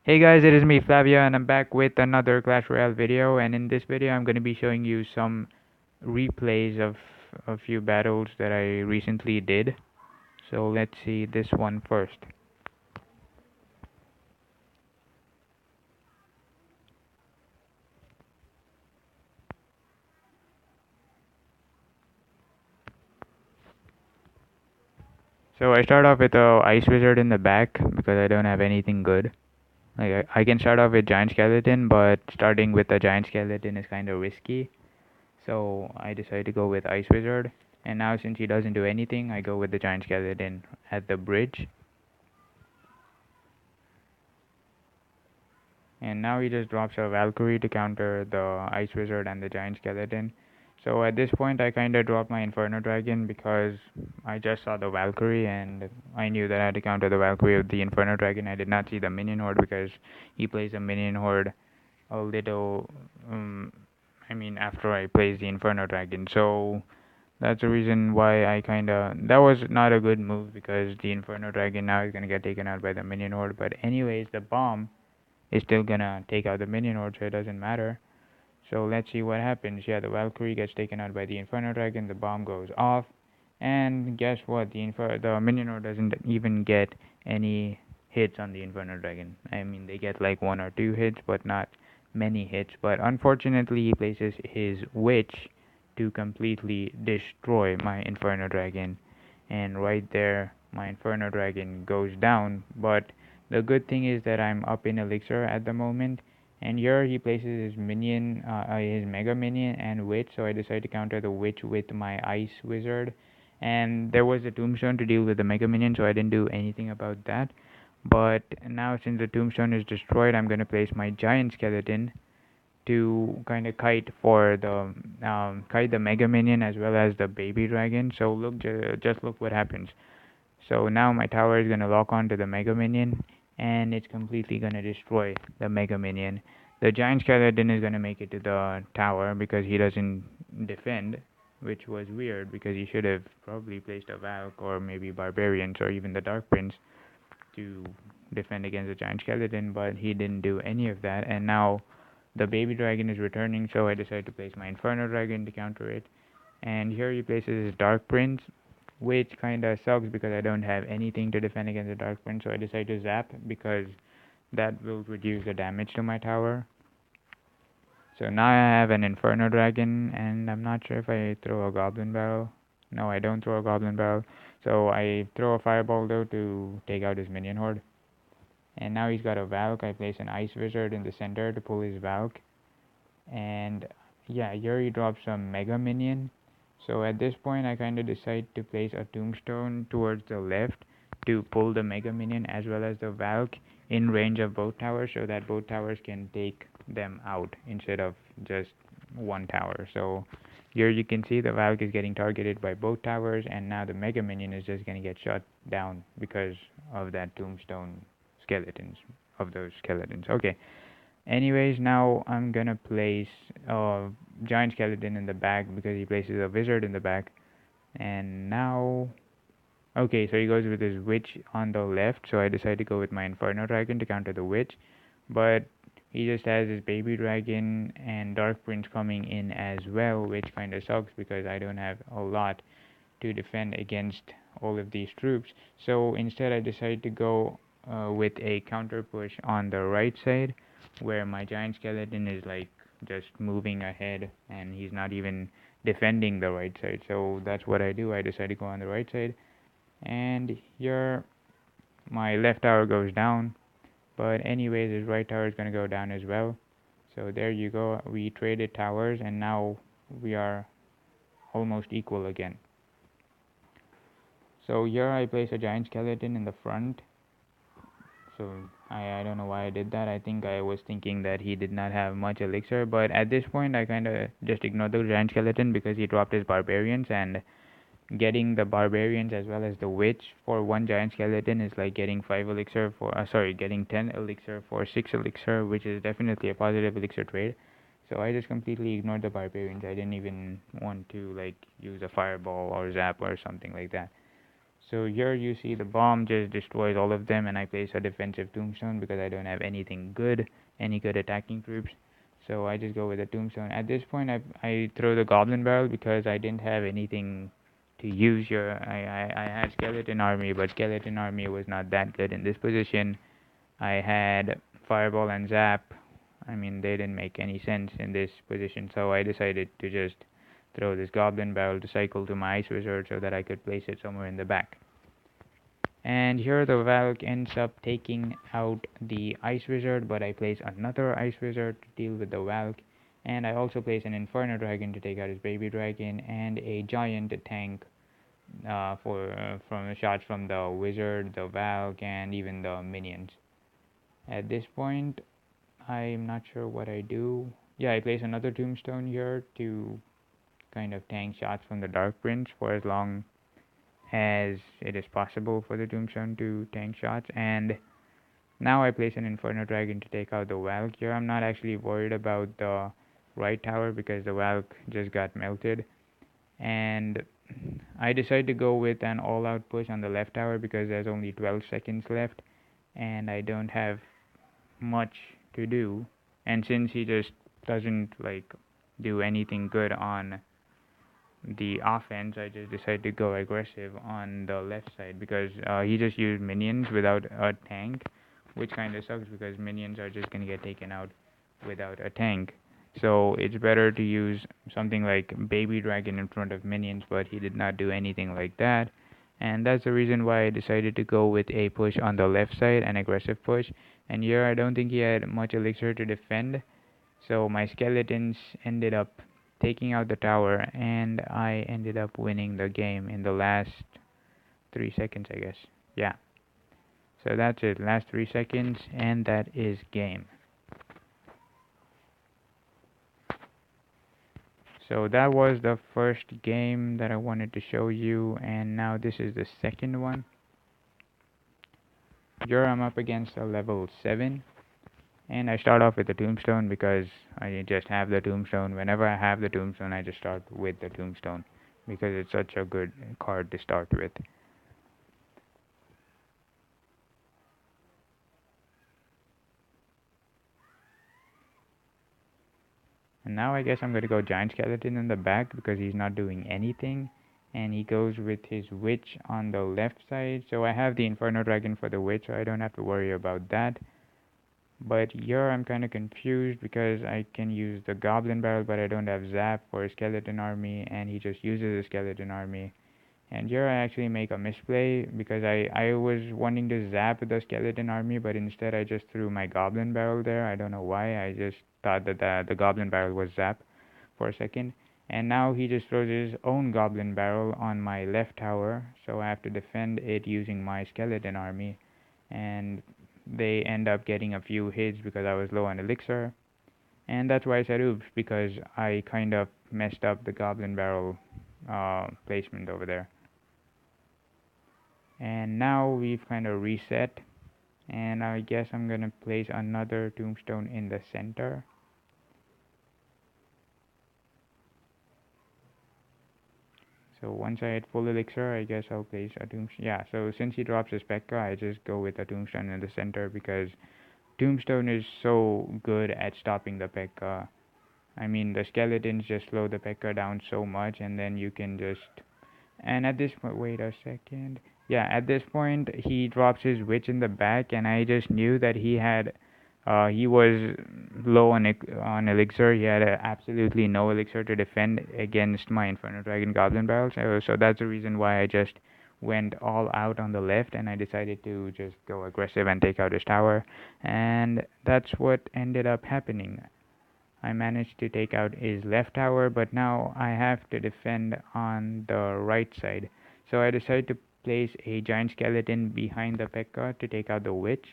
Hey guys, it is me Flavia and I'm back with another Clash Royale video, and in this video I'm going to be showing you some replays of a few battles that I recently did. So let's see this one first. So I start off with a Ice Wizard in the back because I don't have anything good. Like I can start off with Giant Skeleton, but starting with a Giant Skeleton is kind of risky. So I decided to go with Ice Wizard. And now since he doesn't do anything, I go with the Giant Skeleton at the bridge. And now he just drops a Valkyrie to counter the Ice Wizard and the Giant Skeleton. So at this point I kinda dropped my Inferno Dragon because I just saw the Valkyrie and I knew that I had to counter the Valkyrie with the Inferno Dragon. I did not see the minion horde because he plays a minion horde a little after I placed the Inferno Dragon. So that's the reason why that was not a good move because the Inferno Dragon now is gonna get taken out by the minion horde. But anyways, the bomb is still gonna take out the minion horde, so it doesn't matter. So let's see what happens. Yeah, the Valkyrie gets taken out by the Inferno Dragon, the bomb goes off, and guess what? The minion horde doesn't even get any hits on the Inferno Dragon. I mean, they get like one or two hits, but not many hits. But unfortunately, he places his Witch to completely destroy my Inferno Dragon, and right there, my Inferno Dragon goes down. But the good thing is that I'm up in Elixir at the moment, and here he places his his Mega Minion and Witch, so I decided to counter the Witch with my Ice Wizard. And there was a Tombstone to deal with the Mega Minion, so I didn't do anything about that. But now since the Tombstone is destroyed, I'm gonna place my Giant Skeleton to kind of kite the Mega Minion as well as the Baby Dragon. So just look what happens. So now my tower is gonna lock onto the Mega Minion, and it's completely gonna destroy the Mega Minion. The Giant Skeleton is gonna make it to the tower because he doesn't defend, which was weird because he should have probably placed a Valk or maybe Barbarians or even the Dark Prince to defend against the Giant Skeleton, but he didn't do any of that. And now the Baby Dragon is returning, so I decided to place my Inferno Dragon to counter it. And here he places his Dark Prince, which kinda sucks because I don't have anything to defend against the Dark Prince, so I decided to zap because that will reduce the damage to my tower. So now I have an Inferno Dragon, and I'm not sure if I throw a Goblin Barrel. No, I don't throw a Goblin Barrel. So I throw a Fireball though to take out his minion horde. And now he's got a Valk. I place an Ice Wizard in the center to pull his Valk. And yeah, here he drops a Mega Minion. So at this point I kinda decide to place a Tombstone towards the left to pull the Mega Minion as well as the Valk in range of both towers so that both towers can take them out instead of just one tower. So here you can see the Valk is getting targeted by both towers, and now the Mega Minion is just gonna get shut down because of that Tombstone skeletons of those skeletons. Okay. Anyways, now I'm gonna place a Giant Skeleton in the back because he places a Wizard in the back. And now, okay, so he goes with his Witch on the left, so I decided to go with my Inferno Dragon to counter the Witch. But he just has his Baby Dragon and Dark Prince coming in as well, which kinda sucks because I don't have a lot to defend against all of these troops. So instead I decided to go with a counter push on the right side where my Giant Skeleton is like just moving ahead and he's not even defending the right side. So that's what I do. I decide to go on the right side, and here my left tower goes down, but anyways his right tower is going to go down as well. So there you go, we traded towers and now we are almost equal again. So here I place a Giant Skeleton in the front. So I don't know why I did that. I think I was thinking that he did not have much elixir, but at this point I kinda just ignored the Giant Skeleton because he dropped his Barbarians, and getting the Barbarians as well as the Witch for one Giant Skeleton is like getting 5 elixir for getting 10 elixir for 6 elixir, which is definitely a positive elixir trade. So I just completely ignored the Barbarians. I didn't even want to like use a Fireball or Zap or something like that. So here you see the bomb just destroys all of them, and I place a defensive tombstone because I don't have anything good, any good attacking troops. So I just go with a tombstone. At this point, I throw the goblin barrel because I didn't have anything to use here. I had skeleton army, but skeleton army was not that good in this position. I had fireball and zap. I mean, they didn't make any sense in this position, so I decided to just throw this goblin barrel to cycle to my ice wizard so that I could place it somewhere in the back. And here the Valk ends up taking out the Ice Wizard, but I place another Ice Wizard to deal with the Valk. And I also place an Inferno Dragon to take out his baby dragon, and a giant tank from shots from the Wizard, the Valk, and even the minions. At this point, I'm not sure what I do. Yeah, I place another Tombstone here to kind of tank shots from the Dark Prince for as long as it is possible for the Tombstone to tank shots. And now I place an Inferno Dragon to take out the Valk. Here I'm not actually worried about the right tower because the Valk just got melted. And I decide to go with an all-out push on the left tower because there's only 12 seconds left and I don't have much to do. And since he just doesn't like do anything good on the offense, I just decided to go aggressive on the left side because he just used minions without a tank, which kind of sucks because minions are just gonna get taken out without a tank. So it's better to use something like Baby Dragon in front of minions, but he did not do anything like that. And that's the reason why I decided to go with a push on the left side, an aggressive push. And here I don't think he had much elixir to defend, so my skeletons ended up taking out the tower, and I ended up winning the game in the last 3 seconds, I guess. Yeah. So that's it, last 3 seconds, and that is game. So that was the first game that I wanted to show you, and now this is the second one. Here I'm up against a level 7. And I start off with the tombstone because I just have the tombstone. Whenever I have the tombstone, I just start with the tombstone because it's such a good card to start with. And now I guess I'm going to go giant skeleton in the back because he's not doing anything. And he goes with his witch on the left side. So I have the inferno dragon for the witch, so I don't have to worry about that. But here I'm kind of confused because I can use the goblin barrel, but I don't have zap for a skeleton army, and he just uses a skeleton army. And here I actually make a misplay because I was wanting to zap the skeleton army, but instead I just threw my goblin barrel there. I don't know why. I just thought that the goblin barrel was zap for a second. And now he just throws his own goblin barrel on my left tower, so I have to defend it using my skeleton army. And they end up getting a few hits because I was low on elixir. And that's why I said oops, because I kind of messed up the goblin barrel placement over there. And now we've kind of reset, and I guess I'm gonna place another tombstone in the center. So once I hit full elixir, I guess I'll place a tombstone. Yeah, so since he drops his P.E.K.K.A., I just go with a tombstone in the center because tombstone is so good at stopping the P.E.K.K.A. I mean, the skeletons just slow the P.E.K.K.A. down so much, and then you can just... And at this point, wait a second. Yeah, at this point, he drops his witch in the back, and I just knew that he was low on elixir. He had absolutely no elixir to defend against my Inferno Dragon Goblin Barrel. So that's the reason why I just went all out on the left, and I decided to just go aggressive and take out his tower. And that's what ended up happening. I managed to take out his left tower, but now I have to defend on the right side. So I decided to place a giant skeleton behind the P.E.K.K.A. to take out the witch.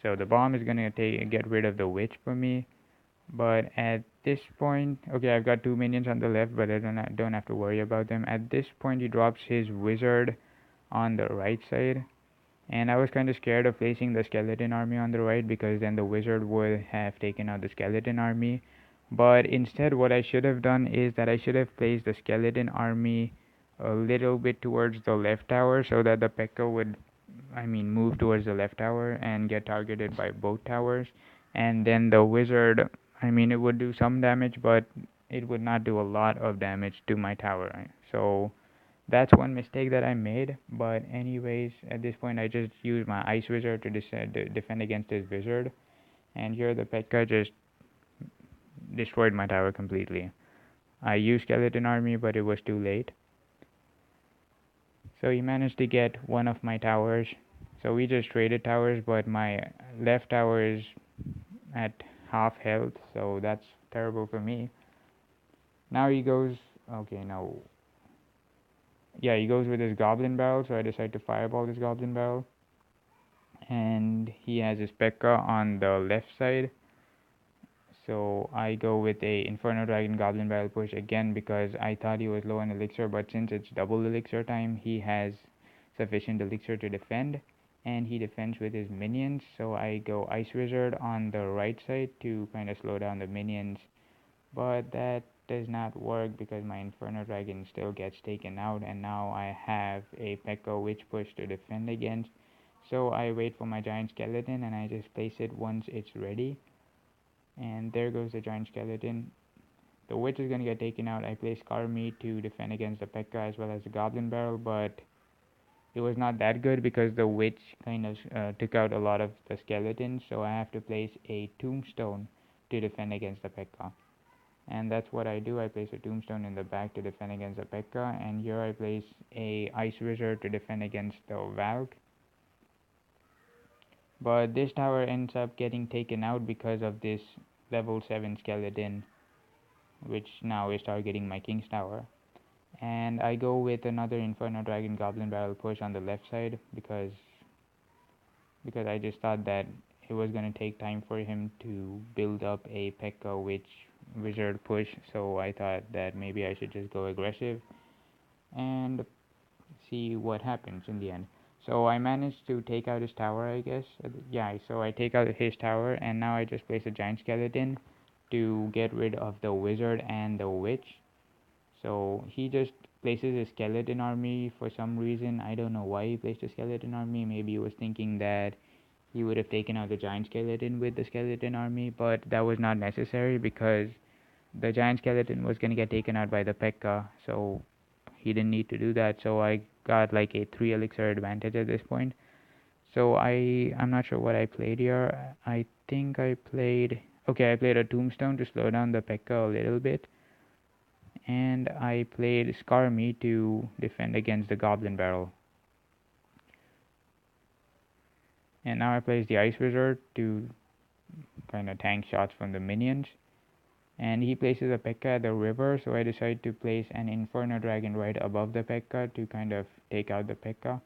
So the bomb is gonna get rid of the witch for me. But at this point, okay, I've got 2 minions on the left, but I don't have to worry about them. At this point, he drops his wizard on the right side. And I was kind of scared of placing the skeleton army on the right because then the wizard would have taken out the skeleton army. But instead, what I should have done is that I should have placed the skeleton army a little bit towards the left tower so that the P.E.K.K.A would, I mean, move towards the left tower and get targeted by both towers. And then the wizard, I mean, it would do some damage, but it would not do a lot of damage to my tower. So that's one mistake that I made. But anyways, at this point, I just used my ice wizard to defend against his wizard. And here the P.E.K.K.A just destroyed my tower completely. I used skeleton army, but it was too late. So he managed to get one of my towers. So we just traded towers, but my left tower is at half health, so that's terrible for me. Now he goes, okay, no. Yeah, he goes with his goblin barrel, so I decide to fireball this goblin barrel. And he has his P.E.K.K.A on the left side. So I go with a Inferno Dragon Goblin Barrel push again because I thought he was low on elixir, but since it's double elixir time, he has sufficient elixir to defend, and he defends with his minions. So I go Ice Wizard on the right side to kind of slow down the minions, but that does not work because my Inferno Dragon still gets taken out, and now I have a P.E.K.K.A Witch push to defend against. So I wait for my Giant Skeleton and I just place it once it's ready. And there goes the giant skeleton. The witch is gonna get taken out. I play Scar Meat to defend against the P.E.K.K.A as well as the Goblin Barrel, but it was not that good because the witch kind of took out a lot of the skeletons, so I have to place a tombstone to defend against the P.E.K.K.A. And that's what I do. I place a tombstone in the back to defend against the P.E.K.K.A, and here I place a ice wizard to defend against the Valk. But this tower ends up getting taken out because of this level 7 skeleton, which now is targeting my King's Tower. And I go with another Inferno Dragon Goblin Barrel push on the left side because I just thought that it was gonna take time for him to build up a P.E.K.K.A Wizard push, so I thought that maybe I should just go aggressive and see what happens in the end. So I managed to take out his tower, I guess. Yeah, so I take out his tower, and now I just place a giant skeleton to get rid of the wizard and the witch. So he just places a skeleton army for some reason. I don't know why he placed a skeleton army. Maybe he was thinking that he would have taken out the giant skeleton with the skeleton army, but that was not necessary because the giant skeleton was going to get taken out by the P.E.K.K.A, so he didn't need to do that. So I got like a 3 elixir advantage at this point. So I'm not sure what I played here. I think I played, okay, I played a tombstone to slow down the P.E.K.K.A a little bit, and I played Scar Me to defend against the Goblin Barrel. And now I place the Ice Wizard to kind of tank shots from the minions. And he places a P.E.K.K.A at the river, so I decide to place an Inferno Dragon right above the P.E.K.K.A to kind of take out the P.E.K.K.A.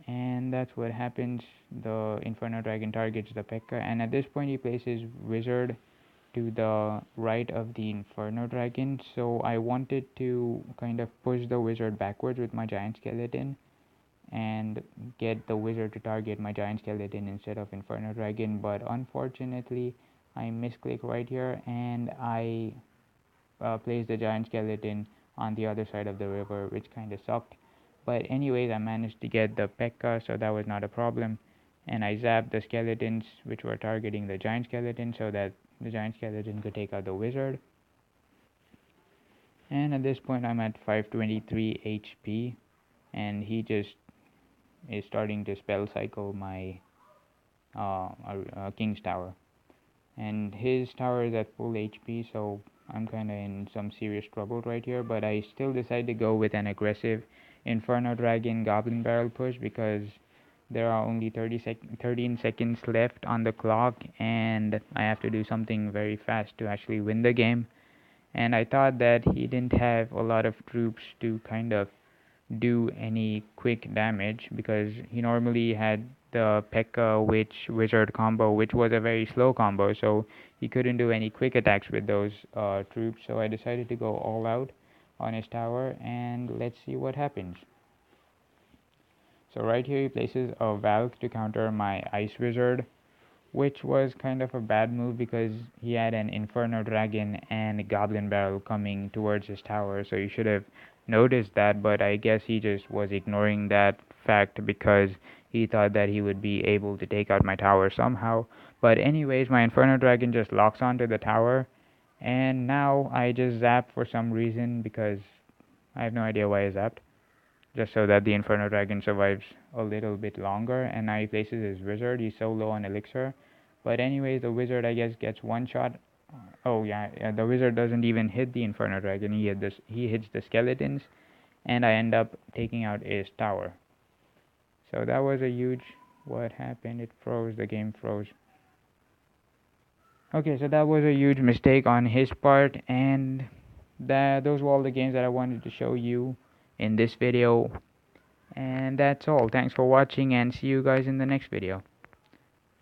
And that's what happens. The Inferno Dragon targets the P.E.K.K.A, and at this point he places Wizard to the right of the Inferno Dragon, so I wanted to kind of push the wizard backwards with my giant skeleton and get the wizard to target my giant skeleton instead of Inferno Dragon, but unfortunately I misclick right here and I placed the giant skeleton on the other side of the river, which kind of sucked. But anyways, I managed to get the P.E.K.K.A, so that was not a problem. And I zapped the skeletons which were targeting the giant skeleton so that the giant skeleton could take out the wizard. And at this point I'm at 523 HP, and he just is starting to spell cycle my King's Tower. And his tower is at full HP, so I'm kinda in some serious trouble right here, but I still decide to go with an aggressive Inferno Dragon Goblin Barrel push because there are only 13 seconds left on the clock, and I have to do something very fast to actually win the game. And I thought that he didn't have a lot of troops to kind of do any quick damage because he normally had the P.E.K.K.A Witch Wizard combo, which was a very slow combo, so he couldn't do any quick attacks with those troops. So I decided to go all out on his tower, and let's see what happens. So right here he places a Valk to counter my Ice Wizard, which was kind of a bad move because he had an Inferno Dragon and a Goblin Barrel coming towards his tower, so you should have noticed that, but I guess he just was ignoring that fact because he thought that he would be able to take out my tower somehow. But anyways, my Inferno Dragon just locks onto the tower, and now I just zap for some reason because I have no idea why I zapped. Just so that the Inferno Dragon survives a little bit longer, and now he places his wizard. He's so low on elixir. But anyways, the wizard I guess gets one shot. Oh yeah, the wizard doesn't even hit the Inferno Dragon. He hits the skeletons, and I end up taking out his tower. So that was a huge. What happened? It froze. The game froze. Okay, so that was a huge mistake on his part, and those were all the games that I wanted to show you in this video. And that's all. Thanks for watching, and see you guys in the next video.